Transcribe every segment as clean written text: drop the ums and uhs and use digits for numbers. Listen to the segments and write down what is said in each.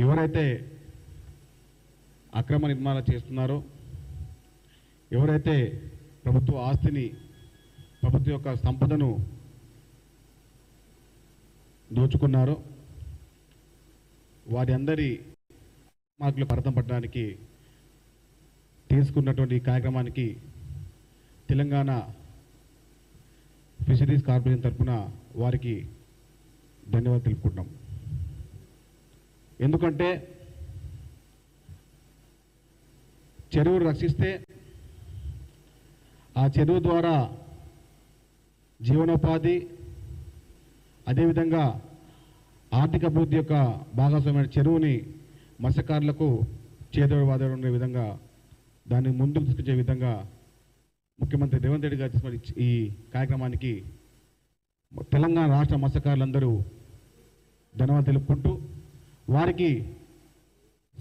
ఎవరైతే అక్రమ నిర్మాణాలు చేస్తున్నారో, ఎవరైతే ప్రభుత్వ ఆస్తిని, ప్రభుత్వ యొక్క సంపదను దోచుకున్నారో వారి అందరి మార్కులు పరతం పట్టడానికి తీసుకున్నటువంటి కార్యక్రమానికి తెలంగాణ ఫిషరీస్ కార్పొరేషన్ తరఫున వారికి ధన్యవాదాలు తెలుపుకుంటున్నాం. ఎందుకంటే చెరువు రక్షిస్తే ఆ చెరువు ద్వారా జీవనోపాధి, అదేవిధంగా ఆర్థిక అభివృద్ధి యొక్క భాగస్వామ్యమైన చెరువుని మత్స్యకారులకు చేదోడు వాదోడు ఉండే విధంగా దాన్ని ముందుకు తీసుకొచ్చే విధంగా ముఖ్యమంత్రి రేవంత్ రెడ్డి గారు తీసుకున్న ఈ కార్యక్రమానికి తెలంగాణ రాష్ట్ర మత్స్యకారులందరూ ధన్యవాదాలు తెలుపుకుంటూ వారికి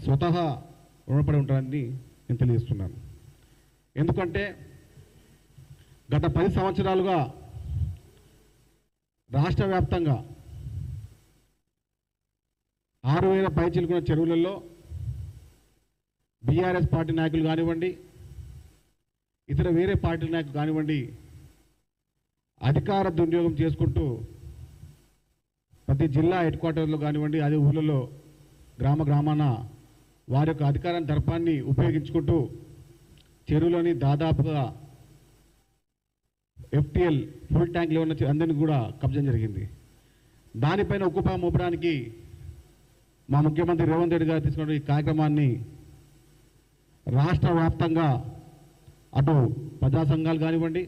స్వతహా రుణపడి ఉంటారని నేను తెలియజేస్తున్నాను. ఎందుకంటే గత 10 సంవత్సరాలుగా రాష్ట్ర వ్యాప్తంగా 6,000 పైచిలుకున్న చెరువులలో బీఆర్ఎస్ పార్టీ నాయకులు కానివ్వండి, ఇతర వేరే పార్టీల నాయకులు కానివ్వండి, అధికార దుర్వినియోగం చేసుకుంటూ ప్రతి జిల్లా హెడ్ క్వార్టర్లో కానివ్వండి, అదే ఊళ్ళలో గ్రామాన వారి యొక్క అధికారాన్ని దర్పాన్ని ఉపయోగించుకుంటూ చెరువులోని దాదాపుగా FTL ఫుల్ ట్యాంక్లో ఉన్న అందరినీ కూడా కబ్జా జరిగింది. దానిపైన ఉక్కుపా మోపడానికి మా ముఖ్యమంత్రి రేవంత్ రెడ్డి గారు తీసుకున్న ఈ కార్యక్రమాన్ని రాష్ట్ర వ్యాప్తంగా అటు ప్రజా సంఘాలు కానివ్వండి,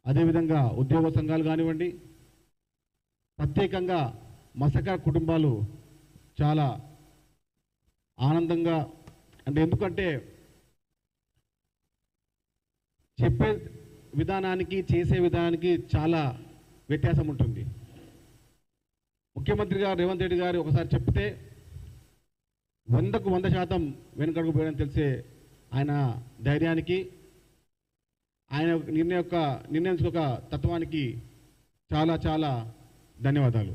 అదేవిధంగా ఉద్యోగ సంఘాలు కానివ్వండి, ప్రత్యేకంగా మత్స్యకార కుటుంబాలు చాలా ఆనందంగా, అంటే ఎందుకంటే చెప్పే విధానానికి చేసే విధానానికి చాలా వ్యత్యాసం ఉంటుంది. ముఖ్యమంత్రి గారు రేవంత్ రెడ్డి గారు ఒకసారి చెప్తే 100కు 100% వెనుకడుగు పోయడం తెలిసే ఆయన ధైర్యానికి, ఆయన నిర్ణయించుకోక తత్వానికి చాలా చాలా ధన్యవాదాలు.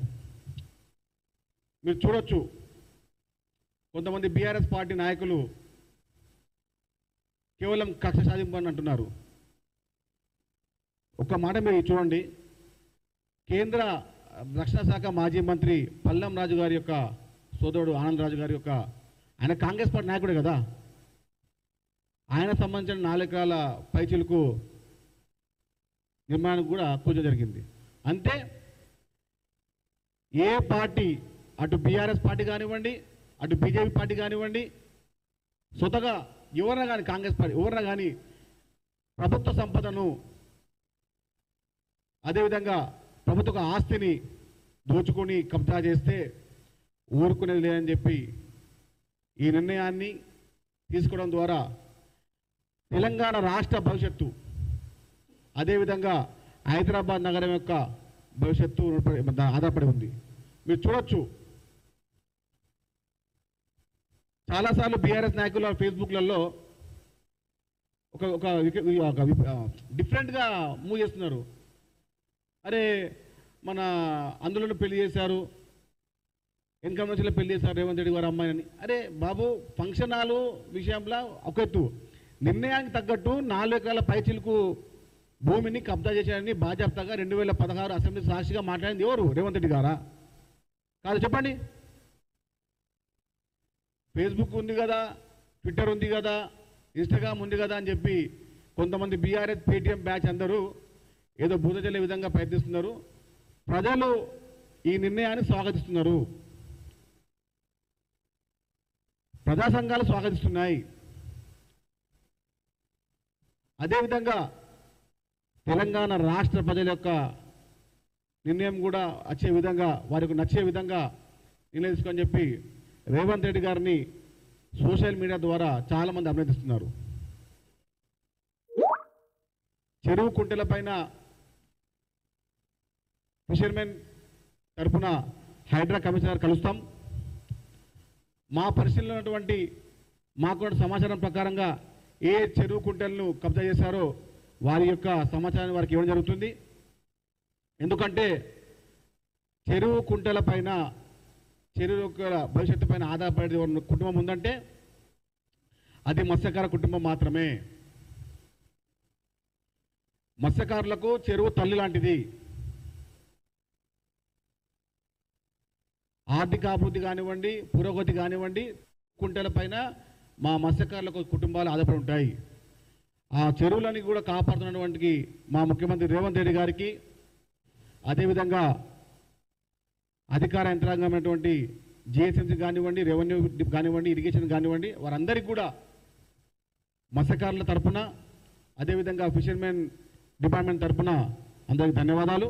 మీరు చూడొచ్చు, కొంతమంది బీఆర్ఎస్ పార్టీ నాయకులు కేవలం కక్ష సాధింపు అని అంటున్నారు. ఒక మాట మీరు చూడండి, కేంద్ర రక్షణ శాఖ మాజీ మంత్రి పల్లం రాజు గారి యొక్క సోదరుడు ఆనంద్ రాజు గారి యొక్క, ఆయన కాంగ్రెస్ పార్టీ నాయకుడే కదా, ఆయన సంబంధించిన 4 ఎకరాల పైచిలుకు నిర్మాణానికి కూడా పూజ జరిగింది. అంటే ఏ పార్టీ, అటు బీఆర్ఎస్ పార్టీ కానివ్వండి, అటు బీజేపీ పార్టీ కానివ్వండి, స్వతగా ఎవరైనా కానీ, కాంగ్రెస్ పార్టీ ఎవరైనా కానీ ప్రభుత్వ సంపదను, అదేవిధంగా ప్రభుత్వ ఆస్తిని దోచుకొని కబ్జా చేస్తే ఊరుకునేది లేదని చెప్పి ఈ నిర్ణయాన్ని తీసుకోవడం ద్వారా తెలంగాణ రాష్ట్ర భవిష్యత్తు, అదేవిధంగా హైదరాబాద్ నగరం యొక్క భవిష్యత్తు ఆధారపడి ఉంది. మీరు చూడొచ్చు, చాలాసార్లు బీఆర్ఎస్ నాయకుల ఫేస్బుక్లలో ఒక డిఫరెంట్గా మూవ్ చేస్తున్నారు. అరే మన అందులో పెళ్లి చేశారు, ఇన్కమ్ నుంచి పెళ్లి చేశారు రేవంత్ రెడ్డి గారు అమ్మాయిని. అరే బాబు, ఫంక్షన్ హాలు విషయంలో ఒక ఎత్తు, నిర్ణయానికి తగ్గట్టు 4 ఎకరాల పైచిలుకు భూమిని కబ్జా చేశారని బాధ్యతగా 2016 అసెంబ్లీ సాక్షిగా మాట్లాడింది ఎవరు? రేవంత్ రెడ్డి గారా? కాదు, చెప్పండి. ఫేస్బుక్ ఉంది కదా, ట్విట్టర్ ఉంది కదా, ఇన్స్టాగ్రామ్ ఉంది కదా అని చెప్పి కొంతమంది బీఆర్ఎస్ పేటీఎం బ్యాచ్ అందరూ ఏదో బూద చల్లే విధంగా ప్రయత్నిస్తున్నారు. ప్రజలు ఈ నిర్ణయాన్ని స్వాగతిస్తున్నారు, ప్రజా సంఘాలు స్వాగతిస్తున్నాయి. అదేవిధంగా తెలంగాణ రాష్ట్ర ప్రజల యొక్క నిర్ణయం కూడా వచ్చే విధంగా, వారికి నచ్చే విధంగా నిర్ణయం తీసుకొని చెప్పి రేవంత్ రెడ్డి గారిని సోషల్ మీడియా ద్వారా చాలామంది అభినందిస్తున్నారు. చెరువు కుంటల పైన ఫిషర్మెన్ తరఫున హైడ్రా కమిషనర్ కలుస్తాం. మా పరిశీలన ఉన్నటువంటి మాకు సమాచారం ప్రకారంగా ఏ చెరువు కుంటలను కబ్జా చేశారో వారి యొక్క సమాచారాన్ని వారికి ఇవ్వడం జరుగుతుంది. ఎందుకంటే చెరువు కుంటల పైన చెరువు యొక్క భవిష్యత్తు పైన ఆధారపడే ఉన్న కుటుంబం ఉందంటే అది మత్స్యకార కుటుంబం మాత్రమే. మత్స్యకారులకు చెరువు తల్లి లాంటిది. ఆర్థిక అభివృద్ధి కానివ్వండి, పురోగతి కానివ్వండి, కుంటల పైన మా మత్స్యకారులకు కుటుంబాలు ఆధారపడి ఉంటాయి. ఆ చెరువులని కూడా కాపాడుతున్నటువంటి మా ముఖ్యమంత్రి రేవంత్ రెడ్డి గారికి, అదేవిధంగా అధికార యంత్రాంగమైనటువంటి జిహెచ్ఎంసీ కానివ్వండి, రెవెన్యూ కానివ్వండి, ఇరిగేషన్ కానివ్వండి, వారందరికీ కూడా మత్స్యకారుల తరఫున, అదేవిధంగా ఫిషర్మెన్ డిపార్ట్మెంట్ తరఫున అందరికీ ధన్యవాదాలు.